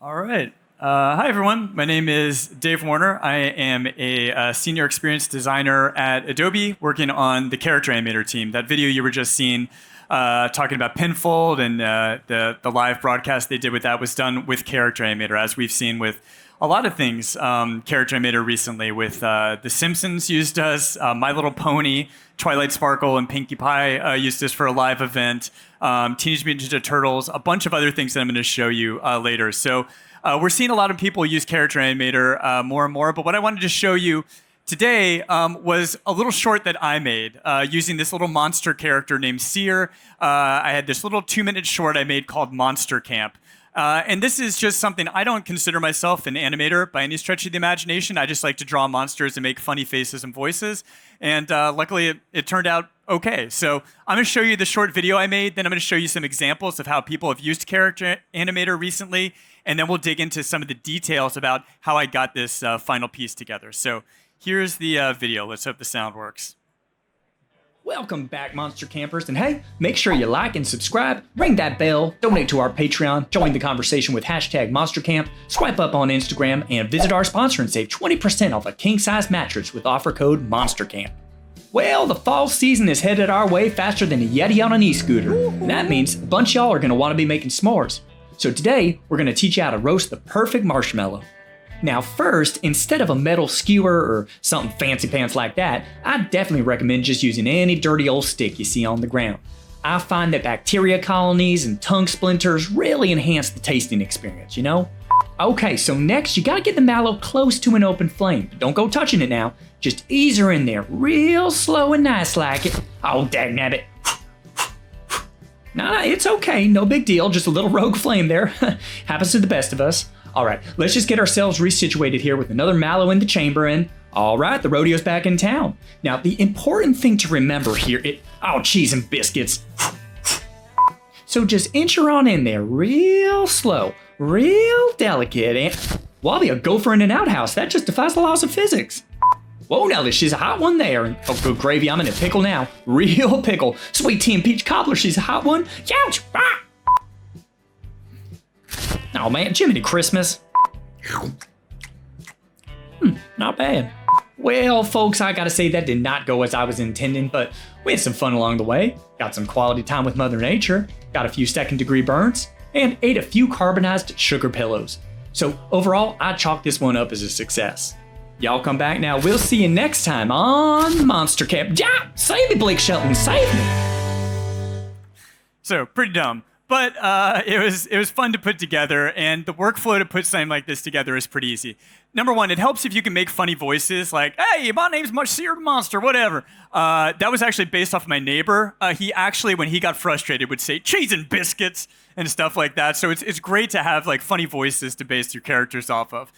All right. Hi, everyone. My name is Dave Warner. I am a senior experience designer at Adobe working on the Character Animator team. That video you were just seeing talking about Pinfold and the live broadcast they did with that was done with Character Animator, as we've seen with a lot of things. Character Animator recently with The Simpsons used us, My Little Pony, Twilight Sparkle, and Pinkie Pie used us for a live event. Teenage Mutant Ninja Turtles, a bunch of other things that I'm going to show you later. So we're seeing a lot of people use Character Animator more and more, but what I wanted to show you today was a little short that I made using this little monster character named Seer. I had this little 2-minute short I made called Monster Camp. And this is just something, I don't consider myself an animator by any stretch of the imagination. I just like to draw monsters and make funny faces and voices. And luckily, it turned out okay. So I'm going to show you the short video I made. Then I'm going to show you some examples of how people have used Character Animator recently. And then we'll dig into some of the details about how I got this final piece together. So here's the video. Let's hope the sound works. Welcome back, Monster Campers, and hey, make sure you like and subscribe, ring that bell, donate to our Patreon, join the conversation with #MonsterCamp, swipe up on Instagram, and visit our sponsor and save 20% off a king-size mattress with offer code MonsterCamp. Well, the fall season is headed our way faster than a Yeti on an e-scooter, and that means a bunch of y'all are going to want to be making s'mores. So today, we're going to teach you how to roast the perfect marshmallow. Now first, instead of a metal skewer or something fancy pants like that, I definitely recommend just using any dirty old stick you see on the ground. I find that bacteria colonies and tongue splinters really enhance the tasting experience, you know? Okay, so next you gotta get the mallow close to an open flame. Don't go touching it now. Just ease her in there real slow and nice like it. Oh, dagnabbit. Nah, it's okay, no big deal, just a little rogue flame there. Happens to the best of us. All right, let's just get ourselves resituated here with another mallow in the chamber, and all right, the rodeo's back in town. Now, the important thing to remember here oh, cheese and biscuits. So just inch her on in there real slow, real delicate, and well, I'll be a gopher in an outhouse. That just defies the laws of physics. Whoa, now she's a hot one there. Oh, good gravy, I'm in a pickle now. Real pickle. Sweet tea and peach cobbler, she's a hot one. Ouch! Ah! Oh man, Jiminy Christmas. Not bad. Well, folks, I gotta say that did not go as I was intending, but we had some fun along the way. Got some quality time with Mother Nature, got a few second-degree burns, and ate a few carbonized sugar pillows. So overall, I chalk this one up as a success. Y'all come back now. We'll see you next time on Monster Camp. Yeah, save me, Blake Shelton, save me. So, pretty dumb. But it was fun to put together, and the workflow to put something like this together is pretty easy. Number one, it helps if you can make funny voices like, hey, my name's Seer Monster, whatever. That was actually based off of my neighbor. He actually, when he got frustrated, would say cheese and biscuits and stuff like that. So it's great to have like funny voices to base your characters off of.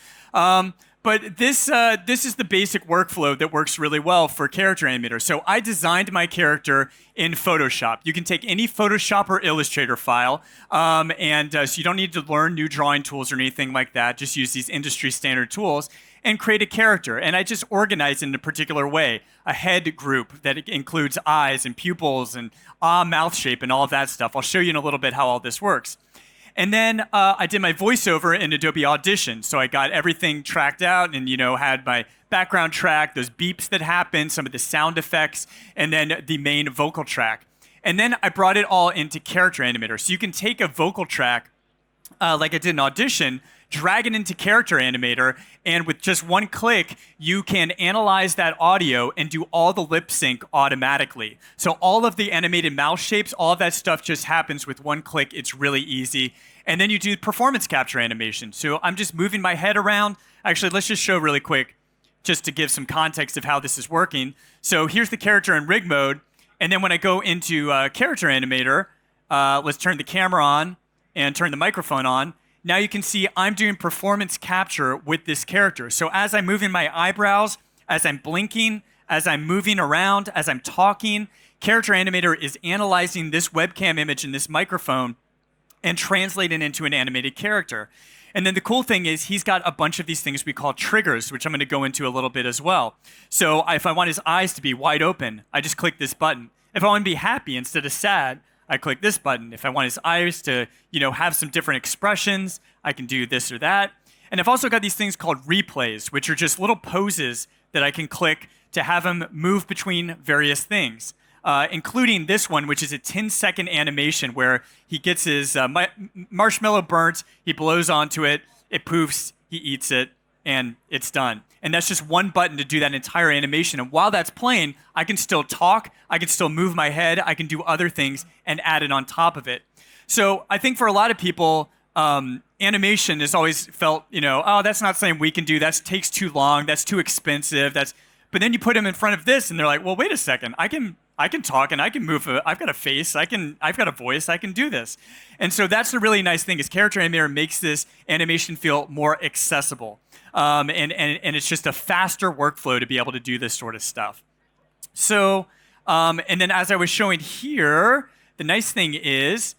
But this is the basic workflow that works really well for Character Animator. So I designed my character in Photoshop. You can take any Photoshop or Illustrator file, so you don't need to learn new drawing tools or anything like that. Just use these industry standard tools and create a character. And I just organize it in a particular way. A head group that includes eyes and pupils and mouth shape and all of that stuff. I'll show you in a little bit how all this works. And then I did my voiceover in Adobe Audition. So I got everything tracked out and, had my background track, those beeps that happen, some of the sound effects, and then the main vocal track. And then I brought it all into Character Animator. So you can take a vocal track, like I did in Audition, drag it into Character Animator, and with just one click, you can analyze that audio and do all the lip sync automatically. So all of the animated mouth shapes, all of that stuff just happens with one click. It's really easy. And then you do performance capture animation. So I'm just moving my head around. Actually, let's just show really quick, just to give some context of how this is working. So here's the character in rig mode. And then when I go into Character Animator, let's turn the camera on and turn the microphone on. Now you can see I'm doing performance capture with this character. So as I'm moving my eyebrows, as I'm blinking, as I'm moving around, as I'm talking, Character Animator is analyzing this webcam image and this microphone and translating it into an animated character. And then the cool thing is he's got a bunch of these things we call triggers, which I'm going to go into a little bit as well. So if I want his eyes to be wide open, I just click this button. If I want to be happy instead of sad, I click this button. If I want his eyes to, have some different expressions, I can do this or that. And I've also got these things called replays, which are just little poses that I can click to have him move between various things, including this one, which is a 10-second animation where he gets his marshmallow burnt, he blows onto it, it poofs, he eats it, and it's done. And that's just one button to do that entire animation. And while that's playing, I can still talk, I can still move my head, I can do other things and add it on top of it. So I think for a lot of people, animation has always felt, oh, that's not something we can do. That takes too long. That's too expensive. But then you put them in front of this, and they're like, well, wait a second. I can talk and I can move. I've got a face. I've got a voice. I can do this. And so that's the really nice thing is Character Animator makes this animation feel more accessible, and it's just a faster workflow to be able to do this sort of stuff. So, and then as I was showing here, the nice thing is.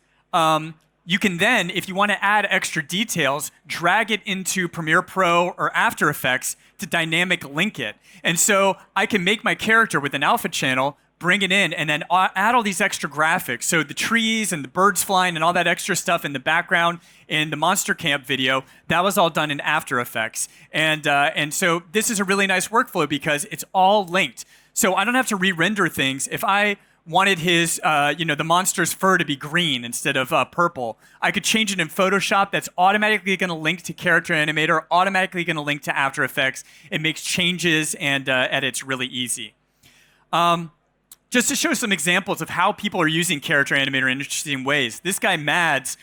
You can then, if you want to add extra details, drag it into Premiere Pro or After Effects to dynamic link it. And so I can make my character with an alpha channel, bring it in, and then add all these extra graphics. So the trees and the birds flying and all that extra stuff in the background in the Monster Camp video, that was all done in After Effects. And so this is a really nice workflow because it's all linked. So I don't have to re-render things. If I wanted his, the monster's fur to be green instead of purple, I could change it in Photoshop. That's automatically going to link to Character Animator, automatically going to link to After Effects. It makes changes and edits really easy. Just to show some examples of how people are using Character Animator in interesting ways. This guy, Mads,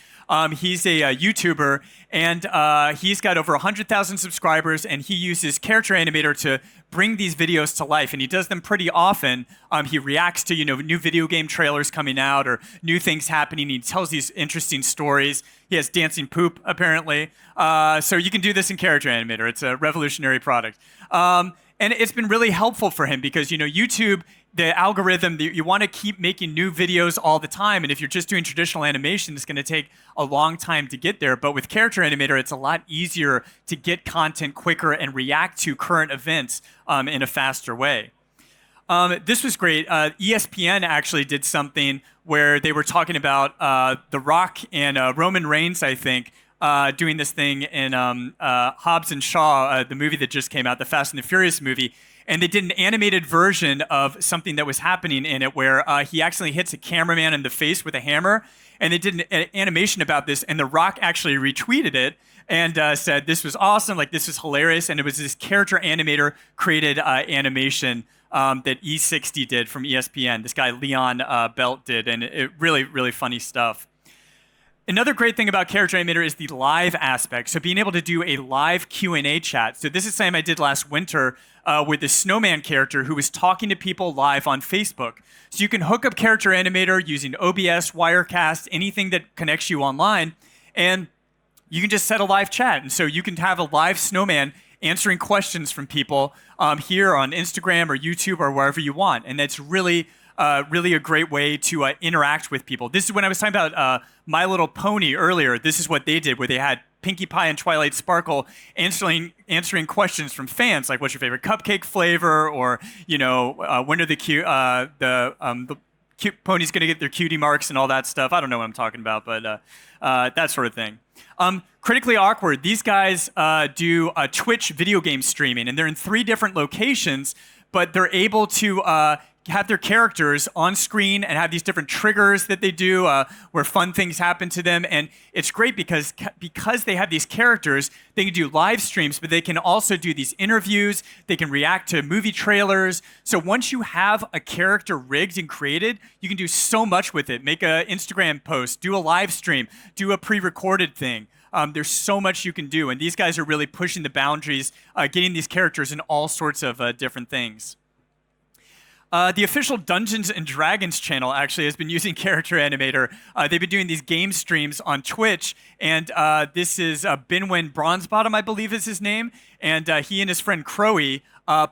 he's a YouTuber, and he's got over 100,000 subscribers, and he uses Character Animator to bring these videos to life, and he does them pretty often. He reacts to new video game trailers coming out or new things happening. He tells these interesting stories. He has dancing poop, apparently. So you can do this in Character Animator. It's a revolutionary product. And it's been really helpful for him because, YouTube, the algorithm, you want to keep making new videos all the time. And if you're just doing traditional animation, it's going to take a long time to get there. But with Character Animator, it's a lot easier to get content quicker and react to current events in a faster way. This was great. ESPN actually did something where they were talking about The Rock and Roman Reigns, I think, doing this thing in Hobbs and Shaw, the movie that just came out, the Fast and the Furious movie. And they did an animated version of something that was happening in it where he accidentally hits a cameraman in the face with a hammer. And they did an animation about this, and The Rock actually retweeted it and said, this was awesome, like this was hilarious. And it was this Character Animator created animation that E60 did from ESPN. This guy, Leon Belt, did, and it really, really funny stuff. Another great thing about Character Animator is the live aspect. So being able to do a live Q&A chat. So this is something I did last winter with the snowman character who was talking to people live on Facebook. So you can hook up Character Animator using OBS, Wirecast, anything that connects you online, and you can just set a live chat. And so you can have a live snowman answering questions from people here on Instagram or YouTube or wherever you want. And that's really a great way to interact with people. This is when I was talking about My Little Pony earlier. This is what they did, where they had Pinkie Pie and Twilight Sparkle answering questions from fans, like what's your favorite cupcake flavor, or when are the cute ponies going to get their cutie marks and all that stuff. I don't know what I'm talking about, but that sort of thing. Critically Awkward. These guys do Twitch video game streaming, and they're in 3 different locations, but they're able to have their characters on screen and have these different triggers that they do where fun things happen to them. And it's great because they have these characters, they can do live streams, but they can also do these interviews. They can react to movie trailers. So once you have a character rigged and created, you can do so much with it. Make an Instagram post, do a live stream, do a pre-recorded thing. There's so much you can do. And these guys are really pushing the boundaries, getting these characters in all sorts of different things. The official Dungeons & Dragons channel actually has been using Character Animator. They've been doing these game streams on Twitch, and this is Binwin Bronzebottom, I believe is his name, and he and his friend Crowy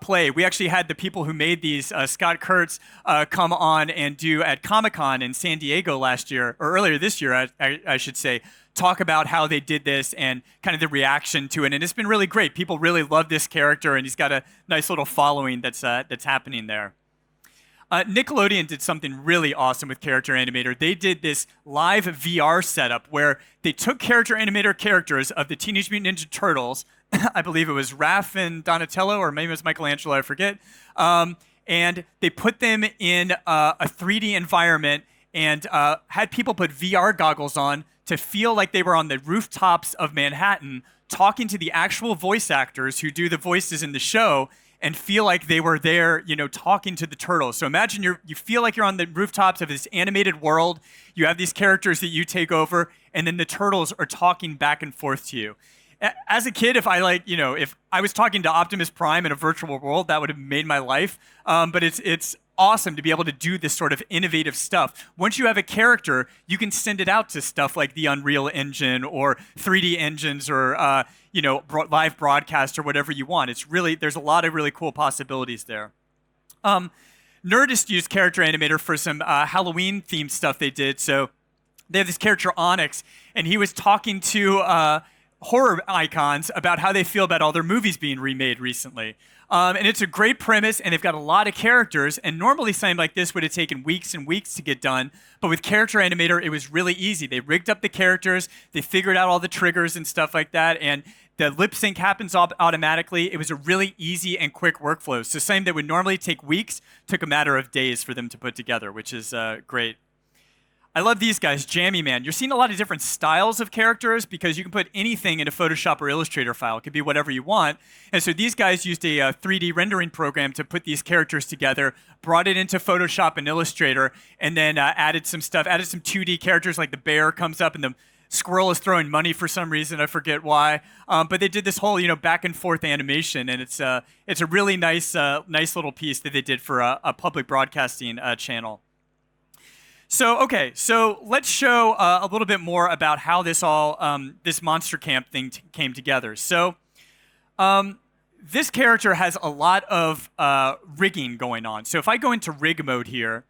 play. We actually had the people who made these, Scott Kurtz, come on and do at Comic-Con in San Diego last year, or earlier this year, I should say, talk about how they did this and kind of the reaction to it. And it's been really great. People really love this character, and he's got a nice little following that's happening there. Nickelodeon did something really awesome with Character Animator. They did this live VR setup where they took Character Animator characters of the Teenage Mutant Ninja Turtles. I believe it was Raph and Donatello, or maybe it was Michelangelo, I forget. And they put them in a 3D environment and had people put VR goggles on to feel like they were on the rooftops of Manhattan talking to the actual voice actors who do the voices in the show and feel like they were there, talking to the turtles. So imagine you feel like you're on the rooftops of this animated world. You have these characters that you take over, and then the turtles are talking back and forth to you. As a kid, if I was talking to Optimus Prime in a virtual world, that would have made my life. But it's awesome to be able to do this sort of innovative stuff. Once you have a character, you can send it out to stuff like the Unreal Engine or 3D engines or live broadcast or whatever you want. There's a lot of really cool possibilities there. Nerdist used Character Animator for some Halloween themed stuff they did. So they have this character Onyx, and he was talking to horror icons about how they feel about all their movies being remade recently. And it's a great premise, and they've got a lot of characters, and normally something like this would have taken weeks and weeks to get done, but with Character Animator, it was really easy. They rigged up the characters, they figured out all the triggers and stuff like that, and the lip sync happens automatically. It was a really easy and quick workflow. So something that would normally take weeks took a matter of days for them to put together, which is great. I love these guys, Jammy Man. You're seeing a lot of different styles of characters because you can put anything in a Photoshop or Illustrator file. It could be whatever you want. And so these guys used a 3D rendering program to put these characters together, brought it into Photoshop and Illustrator, and then added some 2D characters like the bear comes up and the squirrel is throwing money for some reason. I forget why. But they did this whole, back and forth animation, and it's a really nice little piece that they did for a public broadcasting channel. So let's show a little bit more about how this Monster Camp thing came together. So this character has a lot of rigging going on. So if I go into rig mode here,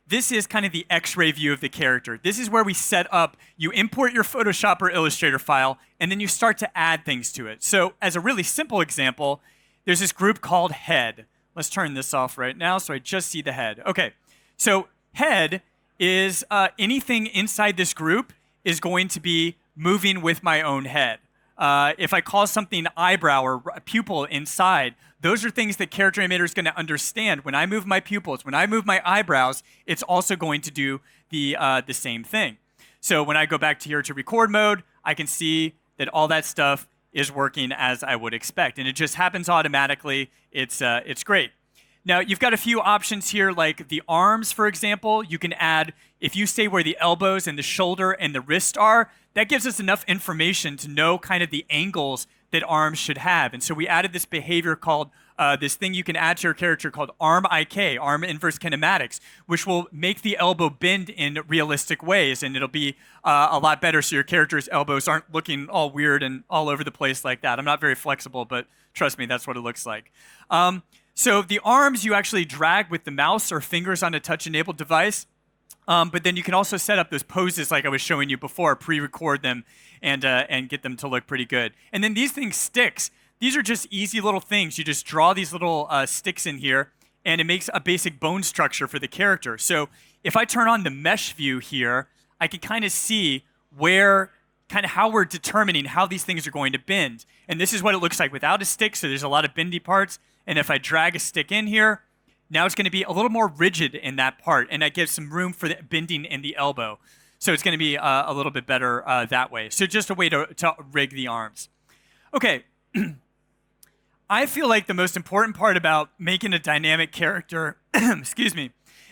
this is kind of the X-ray view of the character. This is where we set up, you import your Photoshop or Illustrator file, and then you start to add things to it. So as a really simple example, there's this group called Head. Let's turn this off right now so I just see the head. Okay, so Head is anything inside this group is going to be moving with my own head. If I call something eyebrow or pupil inside, those are things that Character Animator is going to understand. When I move my pupils, when I move my eyebrows, it's also going to do the same thing. So when I go back to here to record mode, I can see that all that stuff is working as I would expect, and it just happens automatically. It's great. Now, you've got a few options here, like the arms, for example. You can add, if you say where the elbows and the shoulder and the wrist are, that gives us enough information to know kind of the angles that arms should have. And so we added this behavior called, this thing you can add to your character called arm IK, arm inverse kinematics, which will make the elbow bend in realistic ways, and it'll be a lot better so your character's elbows aren't looking all weird and all over the place like that. I'm not very flexible, but trust me, that's what it looks like. So the arms you actually drag with the mouse or fingers on a touch-enabled device, but then you can also set up those poses like I was showing you before, pre-record them, and get them to look pretty good. And then these things, sticks, these are just easy little things. You just draw these little sticks in here, and it makes a basic bone structure for the character. So if I turn on the mesh view here, I can kind of see how we're determining how these things are going to bend. And this is what it looks like without a stick, so there's a lot of bendy parts. And if I drag a stick in here, now it's going to be a little more rigid in that part, and that gives some room for the bending in the elbow. So it's going to be a little bit better that way. So just a way to rig the arms. Okay. I feel like the most important part about making a dynamic character,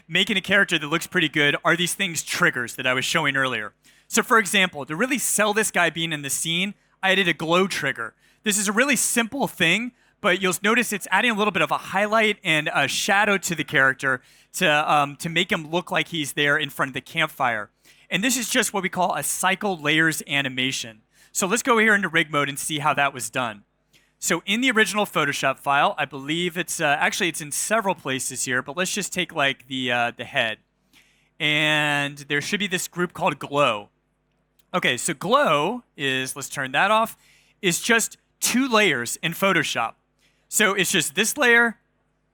making a character that looks pretty good are these things, triggers, that I was showing earlier. So for example, to really sell this guy being in the scene, I added a glow trigger. This is a really simple thing, but you'll notice it's adding a little bit of a highlight and a shadow to the character to make him look like he's there in front of the campfire. And this is just what we call a cycle layers animation. So let's go here into rig mode and see how that was done. So in the original Photoshop file, I believe it's it's in several places here, but let's just take like the head. And there should be this group called Glow. Okay, so Glow is, let's turn that off, is just 2 layers in Photoshop. So it's just this layer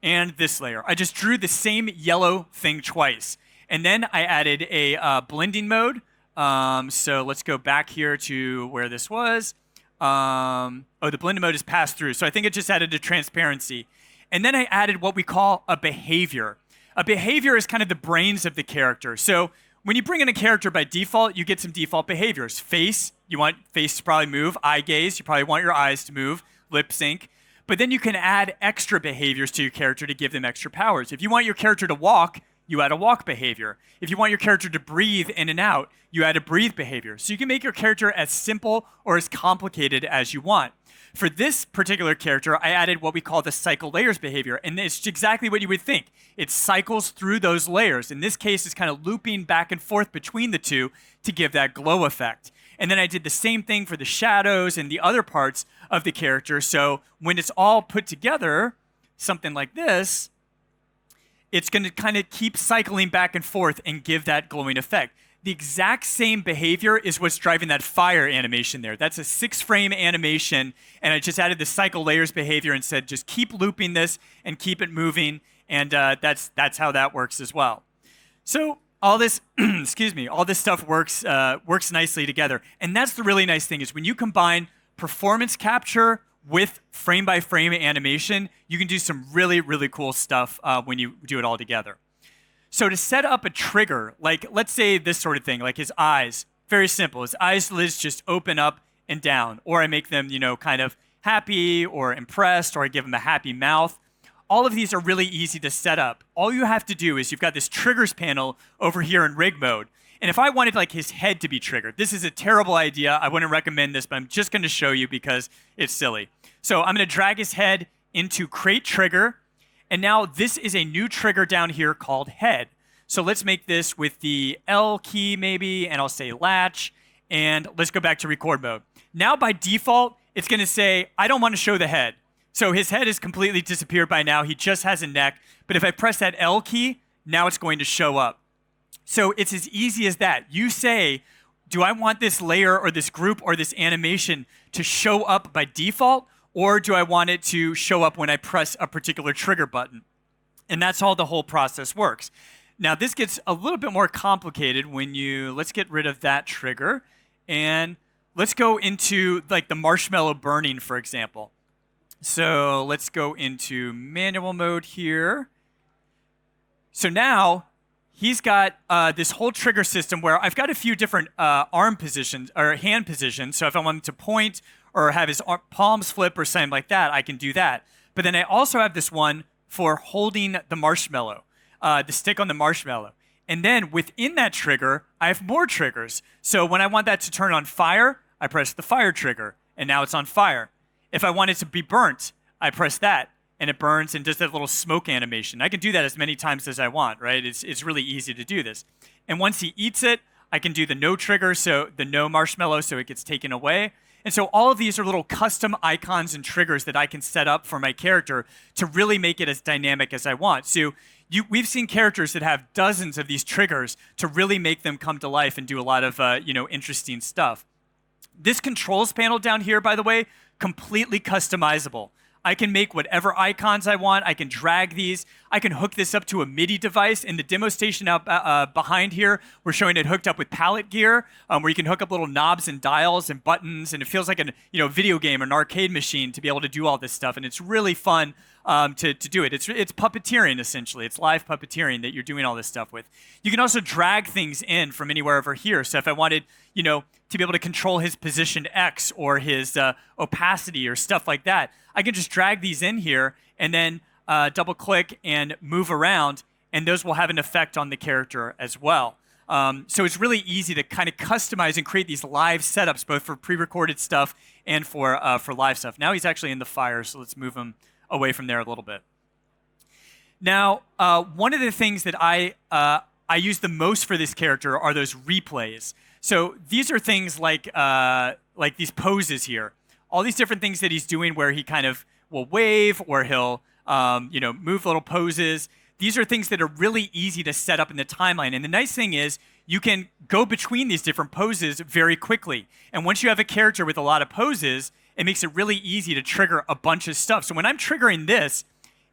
and this layer. I just drew the same yellow thing twice. And then I added a blending mode. So let's go back here to where this was. The blending mode is passed through. So I think it just added a transparency. And then I added what we call a behavior. A behavior is kind of the brains of the character. So when you bring in a character by default, you get some default behaviors. Face, you want face to probably move. Eye gaze, you probably want your eyes to move. Lip sync. But then you can add extra behaviors to your character to give them extra powers. If you want your character to walk, you add a walk behavior. If you want your character to breathe in and out, you add a breathe behavior. So you can make your character as simple or as complicated as you want. For this particular character, I added what we call the cycle layers behavior, and it's exactly what you would think. It cycles through those layers. In this case, it's kind of looping back and forth between the two to give that glow effect. And then I did the same thing for the shadows and the other parts of the character. So when it's all put together, something like this, it's going to kind of keep cycling back and forth and give that glowing effect. The exact same behavior is what's driving that fire animation there. That's a 6-frame animation, and I just added the cycle layers behavior and said just keep looping this and keep it moving, and that's how that works as well. So all this, all this stuff works nicely together, and that's the really nice thing is when you combine performance capture with frame-by-frame animation, you can do some really, really cool stuff when you do it all together. So to set up a trigger, like let's say this sort of thing, like his eyes, very simple. His eyes lids just open up and down, or I make them, kind of happy or impressed, or I give him a happy mouth. All of these are really easy to set up. All you have to do is you've got this triggers panel over here in rig mode. And if I wanted like his head to be triggered, this is a terrible idea. I wouldn't recommend this, but I'm just going to show you because it's silly. So I'm going to drag his head into create trigger. And now this is a new trigger down here called head. So let's make this with the L key maybe, and I'll say latch. And let's go back to record mode. Now by default, it's going to say, I don't want to show the head. So his head has completely disappeared by now. He just has a neck. But if I press that L key, now it's going to show up. So it's as easy as that. You say, do I want this layer or this group or this animation to show up by default? Or do I want it to show up when I press a particular trigger button? And that's how the whole process works. Now, this gets a little bit more complicated when let's get rid of that trigger. And let's go into like the marshmallow burning, for example. So let's go into manual mode here. So now he's got this whole trigger system where I've got a few different arm positions or hand positions. So if I want him to point or have his palms flip or something like that, I can do that. But then I also have this one for holding the marshmallow, the stick on the marshmallow. And then within that trigger, I have more triggers. So when I want that to turn on fire, I press the fire trigger, and now it's on fire. If I want it to be burnt, I press that, and it burns and does that little smoke animation. I can do that as many times as I want, right? It's really easy to do this. And once he eats it, I can do the no trigger, so the no marshmallow, so it gets taken away. And so all of these are little custom icons and triggers that I can set up for my character to really make it as dynamic as I want. So we've seen characters that have dozens of these triggers to really make them come to life and do a lot of interesting stuff. This controls panel down here, by the way, completely customizable. I can make whatever icons I want. I can drag these. I can hook this up to a MIDI device. In the demo station out behind here, we're showing it hooked up with palette gear, where you can hook up little knobs and dials and buttons, and it feels like a video game or an arcade machine to be able to do all this stuff. And it's really fun to do it. It's puppeteering, essentially. It's live puppeteering that you're doing all this stuff with. You can also drag things in from anywhere over here. So if I wanted, to be able to control his position X or his opacity or stuff like that, I can just drag these in here and then double click and move around, and those will have an effect on the character as well. So it's really easy to kind of customize and create these live setups, both for pre-recorded stuff and for live stuff. Now he's actually in the fire, so let's move him away from there a little bit. Now, one of the things that I use the most for this character are those replays. So these are things like these poses here. All these different things that he's doing where he kind of will wave or he'll move little poses. These are things that are really easy to set up in the timeline. And the nice thing is you can go between these different poses very quickly. And once you have a character with a lot of poses, it makes it really easy to trigger a bunch of stuff. So when I'm triggering this,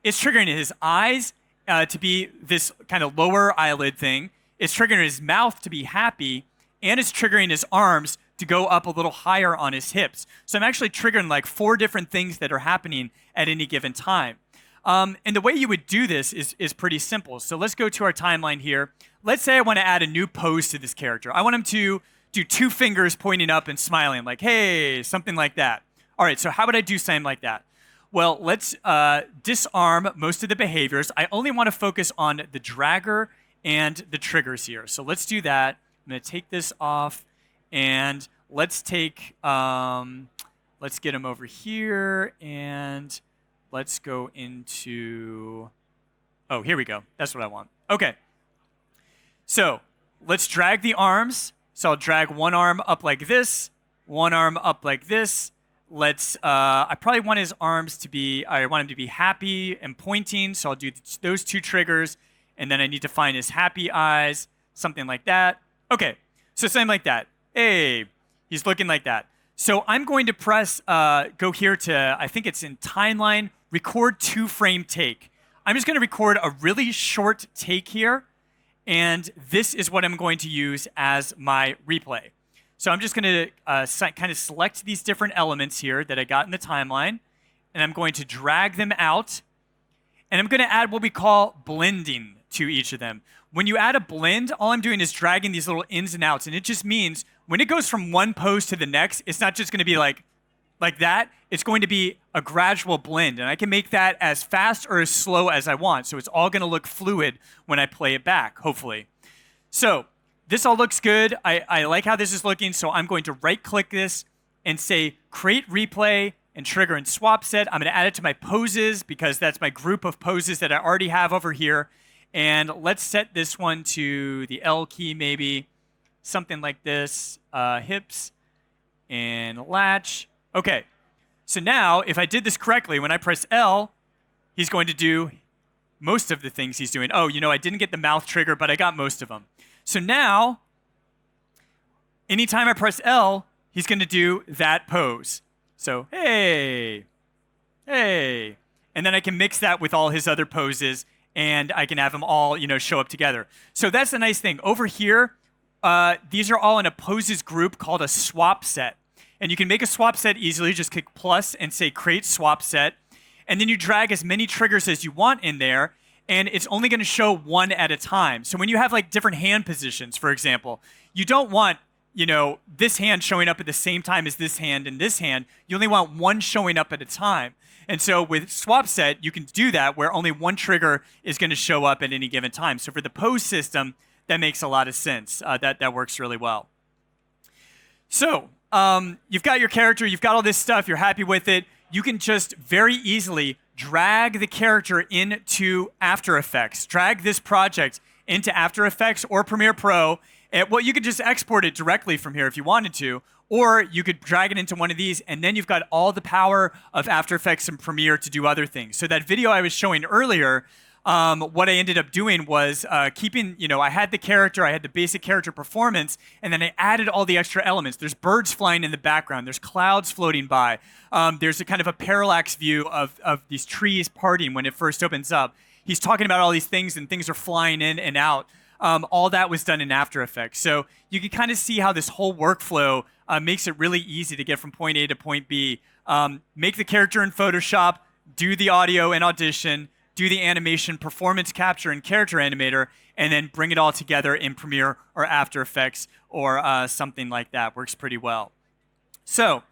It's triggering his eyes to be this kind of lower eyelid thing. It's triggering his mouth to be happy, and it's triggering his arms to go up a little higher on his hips. So I'm actually triggering like 4 different things that are happening at any given time. And the way you would do this is pretty simple. So let's go to our timeline here. Let's say I want to add a new pose to this character. I want him to do 2 fingers pointing up and smiling, like, hey, something like that. All right, so how would I do something like that? Well, let's disarm most of the behaviors. I only want to focus on the dragger and the triggers here. So let's do that. I'm going to take this off, and let's take, let's get him over here, and let's go into, oh, here we go. That's what I want. Okay. So let's drag the arms. So I'll drag one arm up like this, one arm up like this. Let's, I probably want his arms to be, I want him to be happy and pointing. So I'll do those 2 triggers. And then I need to find his happy eyes, something like that. Okay, so something like that. Hey, he's looking like that. So I'm going to press, go here to, I think it's in timeline, record 2-frame take. I'm just going to record a really short take here. And this is what I'm going to use as my replay. So I'm just going to kind of select these different elements here that I got in the timeline. And I'm going to drag them out. And I'm going to add what we call blending to each of them. When you add a blend, all I'm doing is dragging these little ins and outs. And it just means when it goes from one pose to the next, it's not just going to be like that. It's going to be a gradual blend. And I can make that as fast or as slow as I want. So it's all going to look fluid when I play it back, hopefully. So this all looks good. I like how this is looking. So I'm going to right-click this and say Create Replay and Trigger and Swap Set. I'm going to add it to my poses because that's my group of poses that I already have over here. And let's set this one to the L key maybe. Something like this. Hips and latch. Okay. So now, if I did this correctly, when I press L, he's going to do most of the things he's doing. Oh, I didn't get the mouth trigger, but I got most of them. So now, anytime I press L, he's going to do that pose. So, hey, hey. And then I can mix that with all his other poses, and I can have them all, show up together. So that's the nice thing. Over here, these are all in a poses group called a swap set. And you can make a swap set easily. Just click plus and say Create Swap Set. And then you drag as many triggers as you want in there, and it's only going to show one at a time. So when you have like different hand positions, for example, you don't want, this hand showing up at the same time as this hand and this hand. You only want one showing up at a time. And so with Swap Set, you can do that where only one trigger is going to show up at any given time. So for the pose system, that makes a lot of sense. That works really well. So you've got your character, you've got all this stuff, you're happy with it. You can just very easily drag the character into After Effects. Drag this project into After Effects or Premiere Pro. And, you could just export it directly from here if you wanted to, or you could drag it into one of these, and then you've got all the power of After Effects and Premiere to do other things. So that video I was showing earlier, what I ended up doing was keeping, I had the character, I had the basic character performance, and then I added all the extra elements. There's birds flying in the background. There's clouds floating by. There's a kind of a parallax view of these trees parting when it first opens up. He's talking about all these things, and things are flying in and out. All that was done in After Effects. So you can kind of see how this whole workflow makes it really easy to get from point A to point B. Make the character in Photoshop, do the audio in Audition, do the animation, performance capture in Character Animator, and then bring it all together in Premiere or After Effects or something like that. Works pretty well. So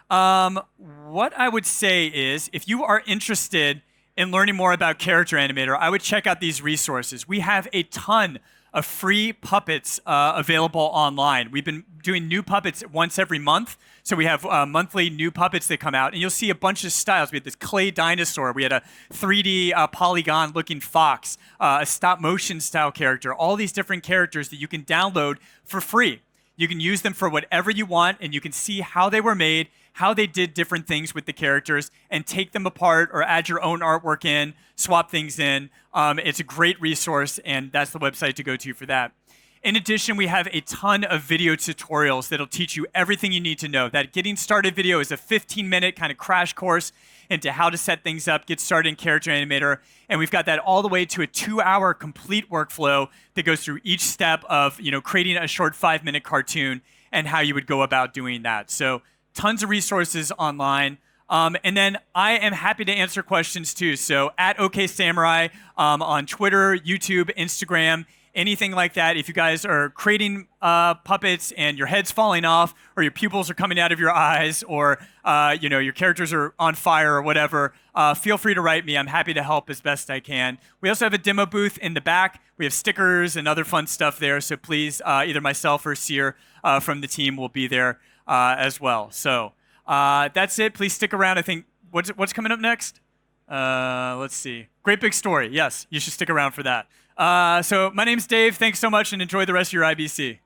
what I would say is if you are interested in learning more about Character Animator, I would check out these resources. We have a ton of free puppets available online. We've been doing new puppets once every month. So we have monthly new puppets that come out, and you'll see a bunch of styles. We had this clay dinosaur. We had a 3D polygon-looking fox, a stop-motion style character, all these different characters that you can download for free. You can use them for whatever you want, and you can see how they were made, how they did different things with the characters, and take them apart or add your own artwork in, swap things in. It's a great resource, and that's the website to go to for that. In addition, we have a ton of video tutorials that'll teach you everything you need to know. That Getting Started video is a 15-minute kind of crash course into how to set things up, get started in Character Animator. And we've got that all the way to a 2-hour complete workflow that goes through each step of creating a short 5-minute cartoon and how you would go about doing that. So tons of resources online. And then I am happy to answer questions too. So at OKSamurai on Twitter, YouTube, Instagram, anything like that. If you guys are creating puppets and your head's falling off, or your pupils are coming out of your eyes, or your characters are on fire or whatever, feel free to write me. I'm happy to help as best I can. We also have a demo booth in the back. We have stickers and other fun stuff there. So please, either myself or Seer from the team will be there as well. So that's it. Please stick around. I think what's coming up next? Let's see. Great Big Story. Yes, you should stick around for that. So my name's Dave. Thanks so much, and enjoy the rest of your IBC.